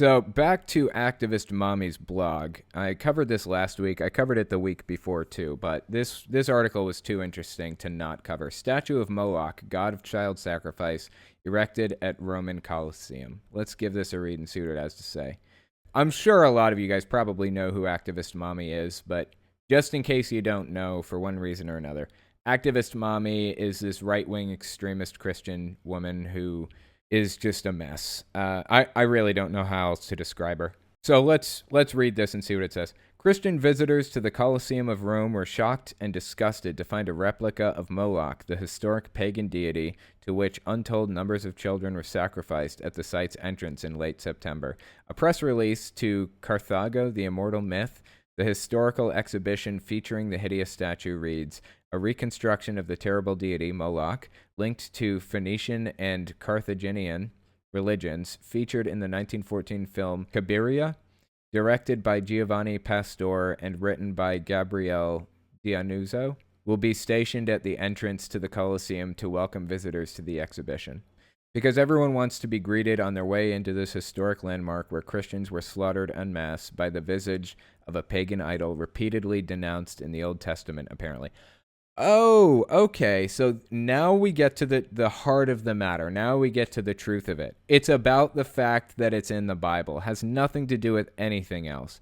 So back to Activist Mommy's blog. I covered this last week. I covered it the week before too, but this article was too interesting to not cover. Statue of Moloch, god of child sacrifice, erected at Roman Colosseum. Let's give this a read and see what it has to say. I'm sure a lot of you guys probably know who Activist Mommy is, but just in case you don't know, for one reason or another, Activist Mommy is this right-wing extremist Christian woman who is just a mess. I really don't know how else to describe her. So let's read this and see what it says. Christian visitors to the Colosseum of Rome were shocked and disgusted to find a replica of Moloch, the historic pagan deity to which untold numbers of children were sacrificed at the site's entrance in late September. A press release to Carthago, the immortal myth, the historical exhibition featuring the hideous statue reads, a reconstruction of the terrible deity Moloch, linked to Phoenician and Carthaginian religions, featured in the 1914 film Cabiria, directed by Giovanni Pastore and written by Gabriele Dianuzzo, will be stationed at the entrance to the Colosseum to welcome visitors to the exhibition. Because everyone wants to be greeted on their way into this historic landmark where Christians were slaughtered en masse by the visage of a pagan idol repeatedly denounced in the Old Testament, apparently. Oh, okay. So now we get to the heart of the matter. Now we get to the truth of it. It's about the fact that it's in the Bible. It has nothing to do with anything else.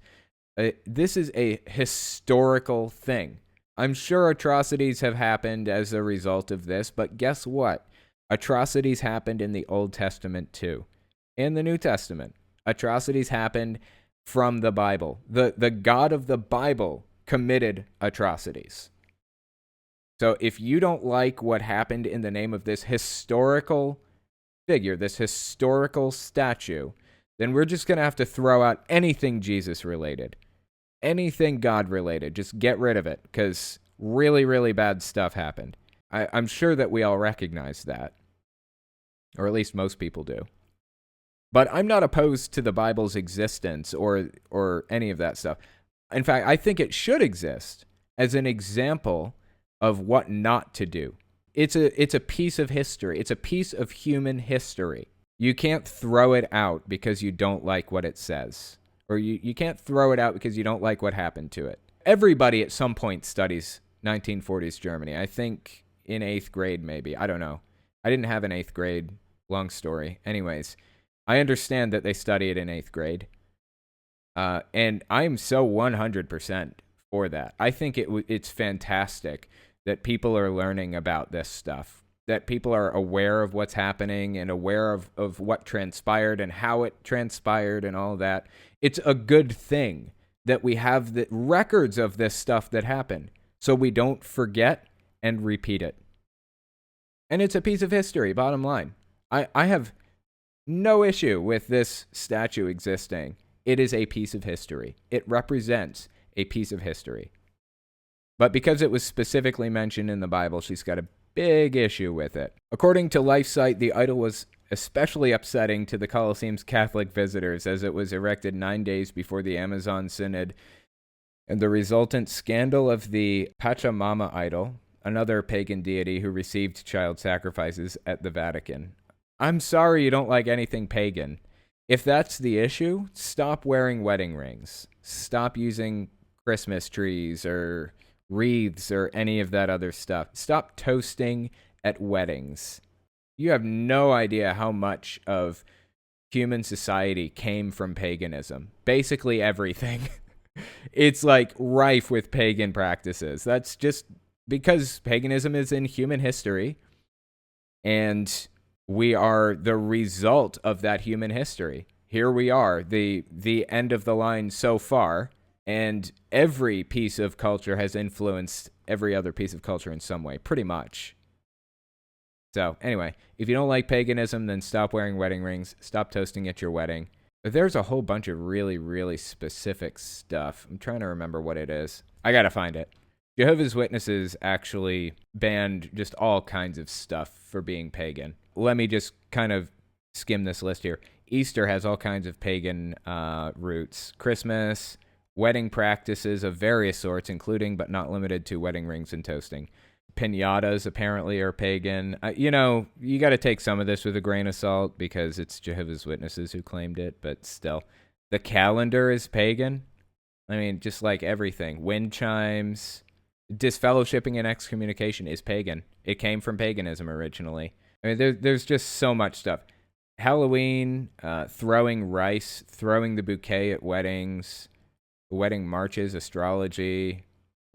This is a historical thing. I'm sure atrocities have happened as a result of this, but guess what? Atrocities happened in the Old Testament too. In the New Testament, atrocities happened from the Bible. The God of the Bible committed atrocities. So if you don't like what happened in the name of this historical figure, this historical statue, then we're just going to have to throw out anything Jesus related, anything God related. Just get rid of it because really, really bad stuff happened. I'm sure that we all recognize that, or at least most people do. But I'm not opposed to the Bible's existence or any of that stuff. In fact, I think it should exist as an example of what not to do. It's a piece of history. It's a piece of human history. You can't throw it out because you don't like what it says. Or you can't throw it out because you don't like what happened to it. Everybody at some point studies 1940s Germany. I think in 8th grade maybe. I don't know. I didn't have an 8th grade. Long story. Anyways, I understand that they study it in 8th grade. And I'm so 100% for that. I think it's fantastic that people are learning about this stuff, that people are aware of what's happening and aware of what transpired and how it transpired and all that. It's a good thing that we have the records of this stuff that happened so we don't forget and repeat it. And it's a piece of history, bottom line. I have no issue with this statue existing. It is a piece of history. It represents a piece of history. But because it was specifically mentioned in the Bible, she's got a big issue with it. According to LifeSite, the idol was especially upsetting to the Colosseum's Catholic visitors as it was erected 9 days before the Amazon Synod and the resultant scandal of the Pachamama idol, another pagan deity who received child sacrifices at the Vatican. I'm sorry you don't like anything pagan. If that's the issue, stop wearing wedding rings. Stop using Christmas trees or wreaths or any of that other stuff. Stop toasting at weddings. You have no idea how much of human society came from paganism. Basically everything. It's like rife with pagan practices. That's just because paganism is in human history and we are the result of that human history. Here we are, the end of the line so far. And every piece of culture has influenced every other piece of culture in some way, pretty much. So, anyway, if you don't like paganism, then stop wearing wedding rings. Stop toasting at your wedding. But there's a whole bunch of really, really specific stuff. I'm trying to remember what it is. I gotta find it. Jehovah's Witnesses actually banned just all kinds of stuff for being pagan. Let me just kind of skim this list here. Easter has all kinds of pagan roots. Christmas, wedding practices of various sorts, including but not limited to wedding rings and toasting. Pinatas apparently are pagan. You know, you got to take some of this with a grain of salt because it's Jehovah's Witnesses who claimed it, but still. The calendar is pagan. I mean, just like everything. Wind chimes, disfellowshipping and excommunication is pagan. It came from paganism originally. I mean, there's just so much stuff. Halloween, throwing rice, throwing the bouquet at weddings, wedding marches, astrology,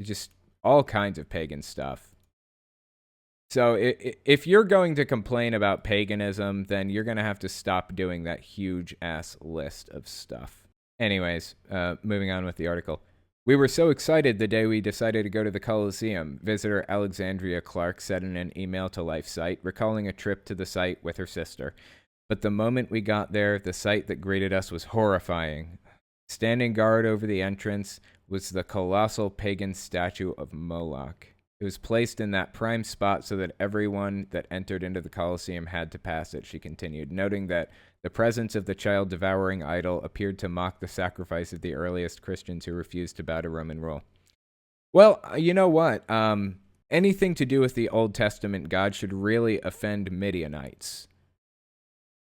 just all kinds of pagan stuff. So if you're going to complain about paganism, then you're going to have to stop doing that huge-ass list of stuff. Anyways, moving on with the article. We were so excited the day we decided to go to the Colosseum, visitor Alexandria Clark said in an email to LifeSite, recalling a trip to the site with her sister. But the moment we got there, the sight that greeted us was horrifying. Standing guard over the entrance was the colossal pagan statue of Moloch. It was placed in that prime spot so that everyone that entered into the Colosseum had to pass it, she continued, noting that the presence of the child-devouring idol appeared to mock the sacrifice of the earliest Christians who refused to bow to Roman rule. Well, you know what? Anything to do with the Old Testament God should really offend Midianites.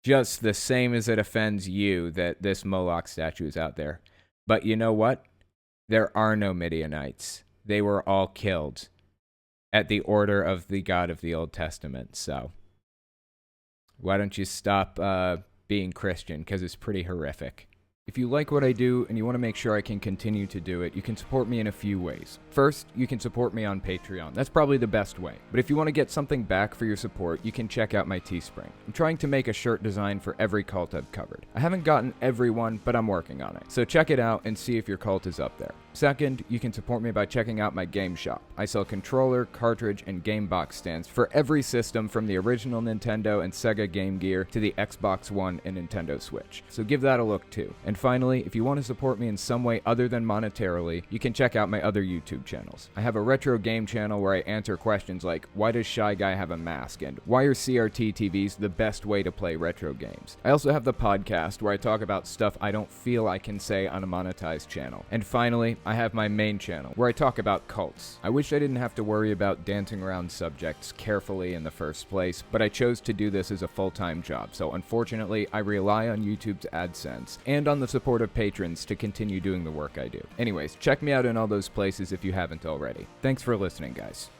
Just the same as it offends you that this Moloch statue is out there. But you know what? There are no Midianites. They were all killed at the order of the God of the Old Testament. So why don't you stop being Christian? Because it's pretty horrific. If you like what I do and you want to make sure I can continue to do it, you can support me in a few ways. First, you can support me on Patreon. That's probably the best way. But if you want to get something back for your support, you can check out my Teespring. I'm trying to make a shirt design for every cult I've covered. I haven't gotten every one, but I'm working on it. So check it out and see if your cult is up there. Second, you can support me by checking out my game shop. I sell controller, cartridge, and game box stands for every system from the original Nintendo and Sega Game Gear to the Xbox One and Nintendo Switch. So give that a look too. And finally, if you want to support me in some way other than monetarily, you can check out my other YouTube channels. I have a retro game channel where I answer questions like, why does Shy Guy have a mask? And why are CRT TVs the best way to play retro games? I also have the podcast where I talk about stuff I don't feel I can say on a monetized channel. And finally, I have my main channel where I talk about cults. I wish I didn't have to worry about dancing around subjects carefully in the first place, but I chose to do this as a full-time job, so unfortunately I rely on YouTube's AdSense and on the support of patrons to continue doing the work I do. Anyways, check me out in all those places if you haven't already. Thanks for listening, guys.